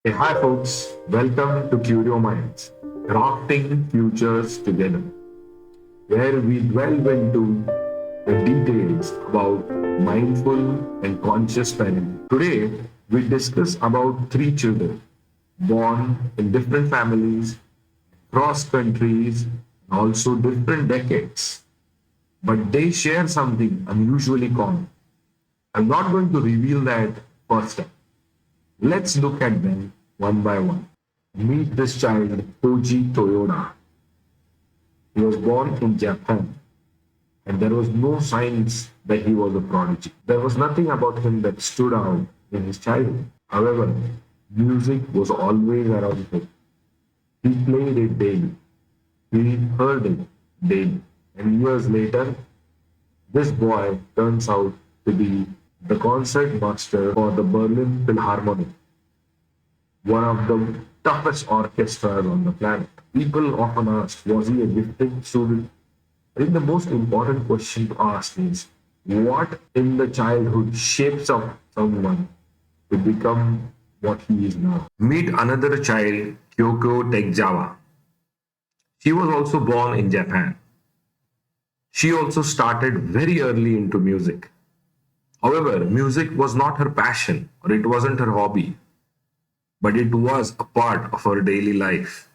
Hey, hi folks, welcome to CurioMinds, crafting futures together, where we delve into the details about mindful and conscious parenting. Today, we discuss about three children born in different families, across countries, and also different decades, but they share something unusually common. I'm not going to reveal that first time. Let's look at them one by one. Meet this child, Koji Toyoda. He was born in Japan, and there was no signs that he was a prodigy. There was nothing about him that stood out in his childhood. However, music was always around him. He played it daily. He heard it daily. And years later, this boy turns out to be the concert master for the Berlin Philharmonic, one of the toughest orchestras on the planet. People often ask, was he a gifted student? I think the most important question to ask is, what in the childhood shapes up someone to become what he is now? Meet another child, Kyoko Tekjawa. She was also born in Japan. She also started very early into music. However, music was not her passion or it wasn't her hobby, but it was a part of her daily life.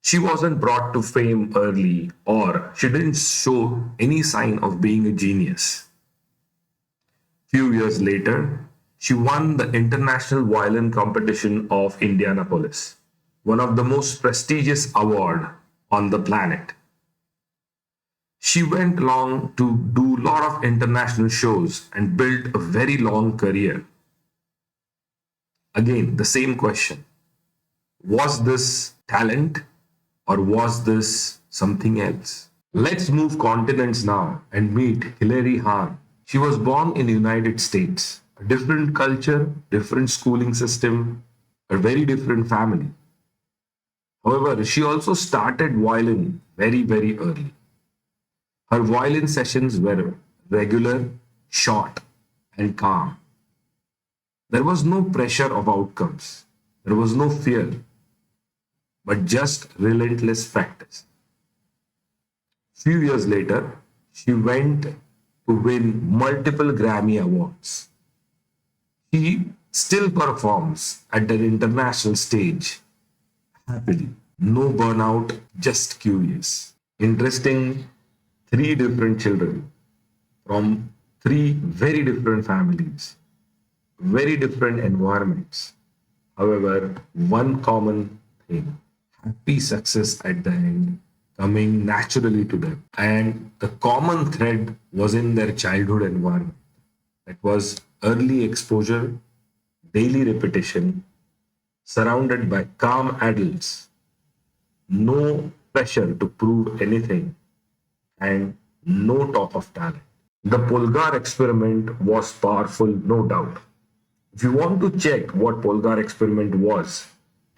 She wasn't brought to fame early, or she didn't show any sign of being a genius. Few years later, she won the International Violin Competition of Indianapolis, one of the most prestigious award on the planet. She went on to do a lot of international shows and built a very long career. Again, the same question. Was this talent or was this something else? Let's move continents now and meet Hilary Hahn. She was born in the United States, a different culture, different schooling system, a very different family. However, she also started violin very, very early. Her violin sessions were regular, short, and calm. There was no pressure of outcomes. There was no fear, but just relentless practice. Few years later, she went to win multiple Grammy Awards. She still performs at an international stage happily. No burnout, just curious. Interesting, three different children from three very different families, very different environments. However, one common thing, happy success at the end coming naturally to them. And the common thread was in their childhood environment. It was early exposure, daily repetition, surrounded by calm adults, no pressure to prove anything, and no talk of talent. The Polgar experiment was powerful, no doubt. If you want to check what Polgar experiment was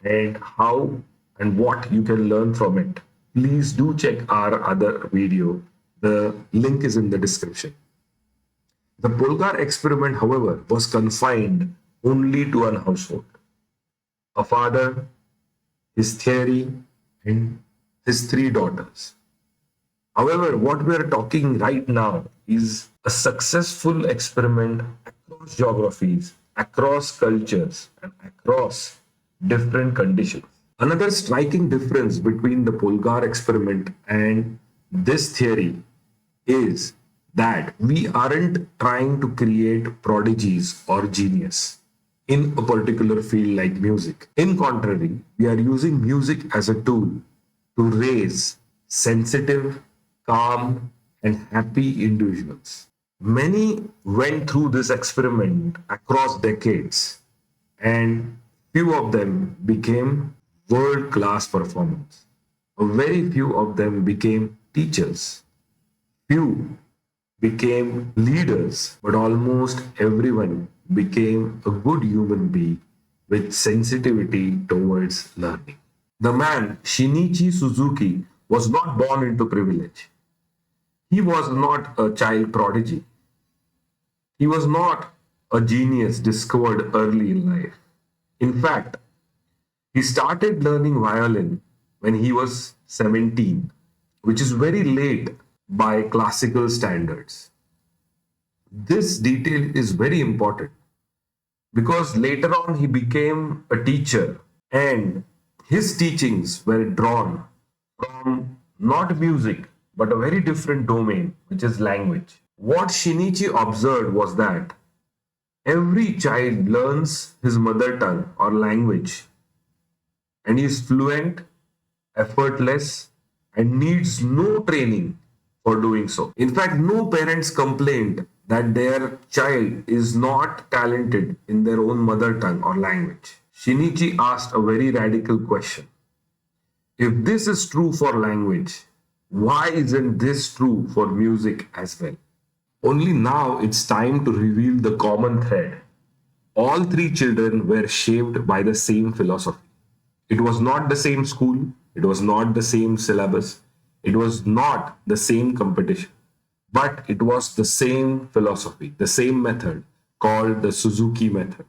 and how and what you can learn from it, please do check our other video. The link is in the description. The Polgar experiment, however, was confined only to one household. A father, his theory, and his three daughters. However, what we are talking right now is a successful experiment across geographies, across cultures, and across different conditions. Another striking difference between the Polgar experiment and this theory is that we aren't trying to create prodigies or genius in a particular field like music. In contrary, we are using music as a tool to raise sensitive, calm, and happy individuals. Many went through this experiment across decades, and few of them became world class performers. A very few of them became teachers. Few became leaders, but almost everyone became a good human being with sensitivity towards learning. The man, Shinichi Suzuki, was not born into privilege. He was not a child prodigy. He was not a genius discovered early in life. In fact, he started learning violin when he was 17, which is very late by classical standards. This detail is very important because later on he became a teacher and his teachings were drawn from not music but a very different domain, which is language. What Shinichi observed was that every child learns his mother tongue or language and is fluent, effortless, and needs no training for doing so. In fact, no parents complained that their child is not talented in their own mother tongue or language. Shinichi asked a very radical question. If this is true for language, why isn't this true for music as well? Only now it's time to reveal the common thread. All three children were shaped by the same philosophy. It was not the same school, it was not the same syllabus, it was not the same competition, but it was the same philosophy, the same method called the Suzuki Method.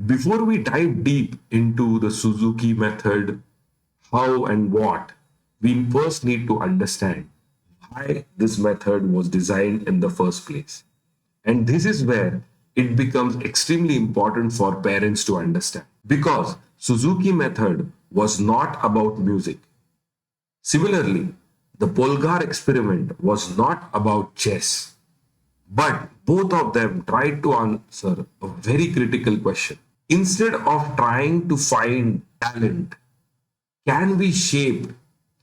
Before we dive deep into the Suzuki Method, how and what, we first need to understand why this method was designed in the first place. And this is where it becomes extremely important for parents to understand. Because Suzuki method was not about music. Similarly, the Polgar experiment was not about chess. But both of them tried to answer a very critical question. Instead of trying to find talent, can we shape,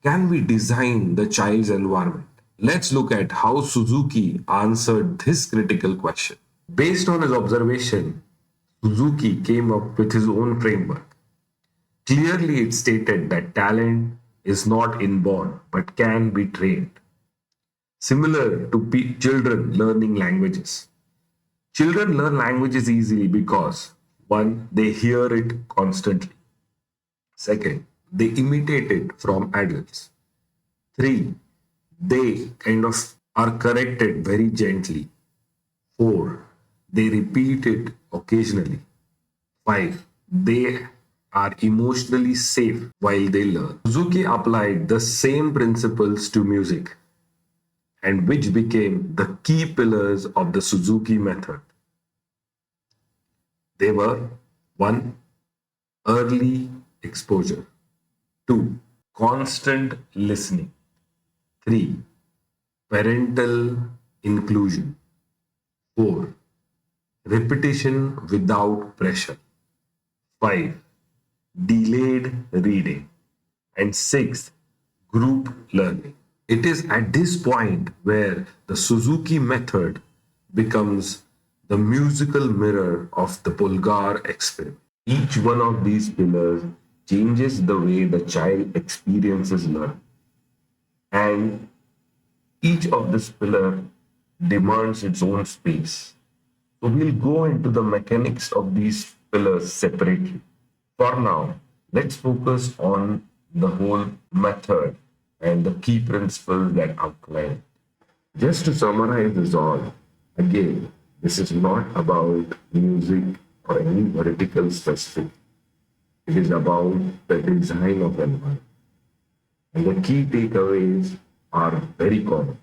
can we design the child's environment? Let's look at how Suzuki answered this critical question. Based on his observation, Suzuki came up with his own framework. Clearly, it stated that talent is not inborn but can be trained. Similar to children learning languages. Children learn languages easily because one, they hear it constantly. Second, they imitate it from adults. Three, they kind of are corrected very gently. Four, they repeat it occasionally. Five, they are emotionally safe while they learn. Suzuki applied the same principles to music, and which became the key pillars of the Suzuki method. They were 1. Early exposure. 2. Constant listening. 3. Parental inclusion. 4. Repetition without pressure. 5. Delayed reading. And 6. Group learning. It is at this point where the Suzuki method becomes the musical mirror of the Polgar experiment. Each one of these pillars changes the way the child experiences learning. And each of this pillar demands its own space. So we'll go into the mechanics of these pillars separately. For now, let's focus on the whole method and the key principles that outline it. Just to summarize this all, again, this is not about music or any vertical specific. It is about the design of an environment. And the key takeaways are very common.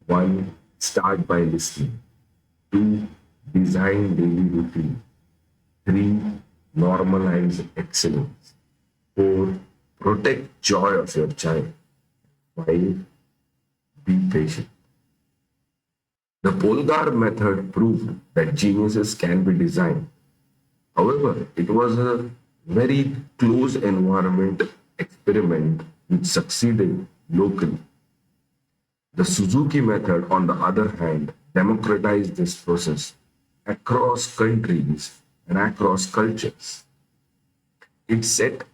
1. Start by listening. 2. Design daily routine. 3. Normalize excellence. 4. Protect joy of your child. 5. Be patient. The Polgar method proved that geniuses can be designed. However, it was a very close environment experiment which succeeded locally. The Suzuki method, on the other hand, democratized this process across countries and across cultures. It set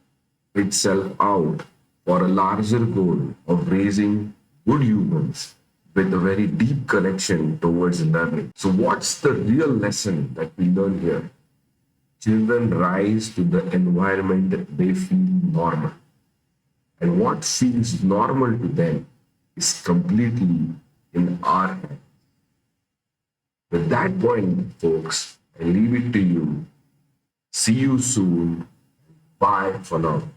itself out for a larger goal of raising good humans with a very deep connection towards learning. So what's the real lesson that we learn here? Children rise to the environment they feel normal. And what feels normal to them is completely in our hands. With that point, folks, I leave it to you. See you soon. Bye for now.